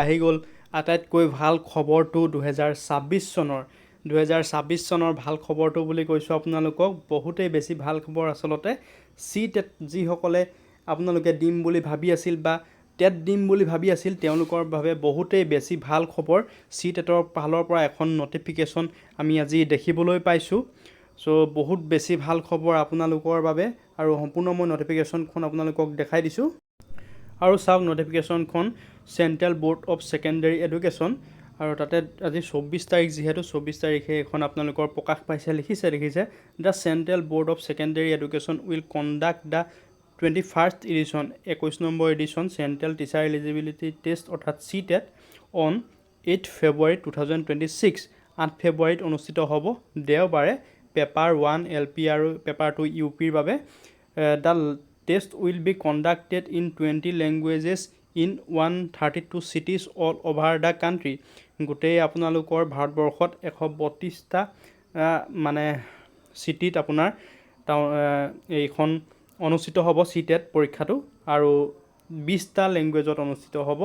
আহি গ'ল আটাইতকৈ ভাল খবৰটো 2026 চনৰ ভাল খবৰটো বুলি কৈছোঁ আপোনালোকক। বহুতেই বেছি ভাল খবৰ আচলতে। টেট যিসকলে আপোনালোকে দিম বুলি ভাবি আছিল বা টেট দিম বুলি ভাবি আছিল তেওঁলোকৰ বাবে বহুতেই বেছি ভাল খবৰ। টেটৰ ফালৰ পৰা এখন নটিফিকেশ্যন আমি আজি দেখিবলৈ পাইছোঁ। বহুত বেছি ভাল খবৰ আপোনালোকৰ বাবে আৰু সম্পূৰ্ণ মই নটিফিকেশ্যনখন আপোনালোকক দেখাই দিছোঁ। আৰু চাওক নটিফিকেশ্যনখন central board of secondary education আৰু তাতে আজি 24 তাৰিখ যিহেতু 24 তাৰিখে এখন আপোনালোকৰ প্ৰকাশ পাইছে। দেখিছে the central board of secondary education will conduct the 21st edition 21 number edition central teacher eligibility test অৰ্থাৎ টেট অন 8 ফেব্ৰুৱাৰী 2026 8 ফেব্ৰুৱাৰীত অনুষ্ঠিত হ'ব দেওবাৰে পেপাৰ 1 LP আৰু পেপাৰ 2 UPৰ বাবে। The test will be conducted in 20 languages in 132 cities all over the country. গোটেই আপোনালোকৰ ভাৰতবৰ্ষত 132টা মানে চিটিত আপোনাৰ এইখন অনুষ্ঠিত হ'ব টেট পৰীক্ষাটো আৰু 20টা লেংগুৱেজত অনুষ্ঠিত হ'ব।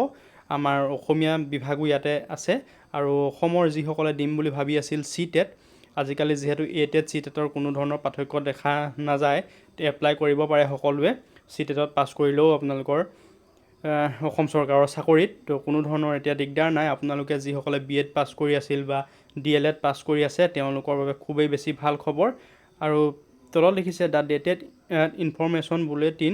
আমাৰ অসমীয়া বিভাগো ইয়াতে আছে আৰু অসমৰ যিসকলে দিম বুলি ভাবি আছিল টেট আজিকালি যিহেতু টেট টেটৰ কোনো ধৰণৰ পাৰ্থক্য দেখা নাযায়, এপ্লাই কৰিব পাৰে সকলোৱে। টেটত পাছ কৰিলেও আপোনালোকৰ অসম চৰকাৰৰ চাকৰিত তো কোনো ধৰণৰ এতিয়া দিগদাৰ নাই। আপোনালোকে যিসকলে BEd পাছ কৰি আছিল বা DLEd পাছ কৰি আছে তেওঁলোকৰ বাবে খুবেই বেছি ভাল খবৰ। আৰু তলত লিখিছে the dated information bulletin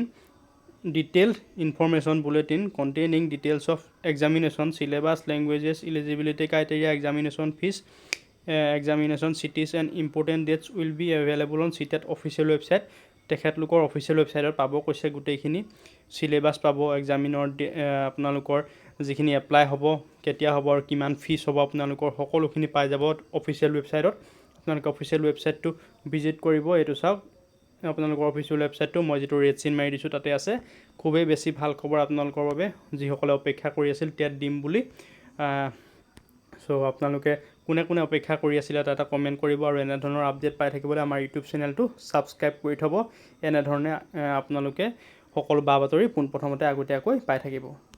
detailed information bulletin containing details of examination syllabus languages eligibility criteria examination fees examination cities and important that's will be available on TET official website. তেখেতলোকৰ অফিচিয়েল ৱেবছাইটত পাব কৈছে গোটেইখিনি চিলেবাছ পাব, এক্সামিনৰ আপোনালোকৰ যিখিনি apply হ'ব কেতিয়া হ'ব আৰু কিমান ফিজ হ'ব আপোনালোকৰ সকলোখিনি পাই যাব অফিচিয়েল ৱেবছাইটত। আপোনালোকে অফিচিয়েল ৱেবছাইটটো ভিজিট কৰিব। এইটো চাওক আপোনালোকৰ অফিচিয়েল ৱেবছাইটটো মই যিটো ৰেড চিন মাৰি দিছোঁ তাতে আছে। খুবেই বেছি ভাল খবৰ আপোনালোকৰ বাবে যিসকলে অপেক্ষা কৰি আছিল টেট দিম বুলি। আপোনালোকে কোনে কোনে অপেক্ষা কৰি আছিলে এটা কমেণ্ট কৰিব আৰু এনেধৰণৰ আপডেট পাই থাকিবলৈ আমাৰ ইউটিউব চেনেলটো ছাবস্ক্ৰাইব কৰি থ'ব। এনেধৰণে আপোনালোকে সকলো বা বাতৰি পোনপ্ৰথমতে আগতীয়াকৈ পাই থাকিব।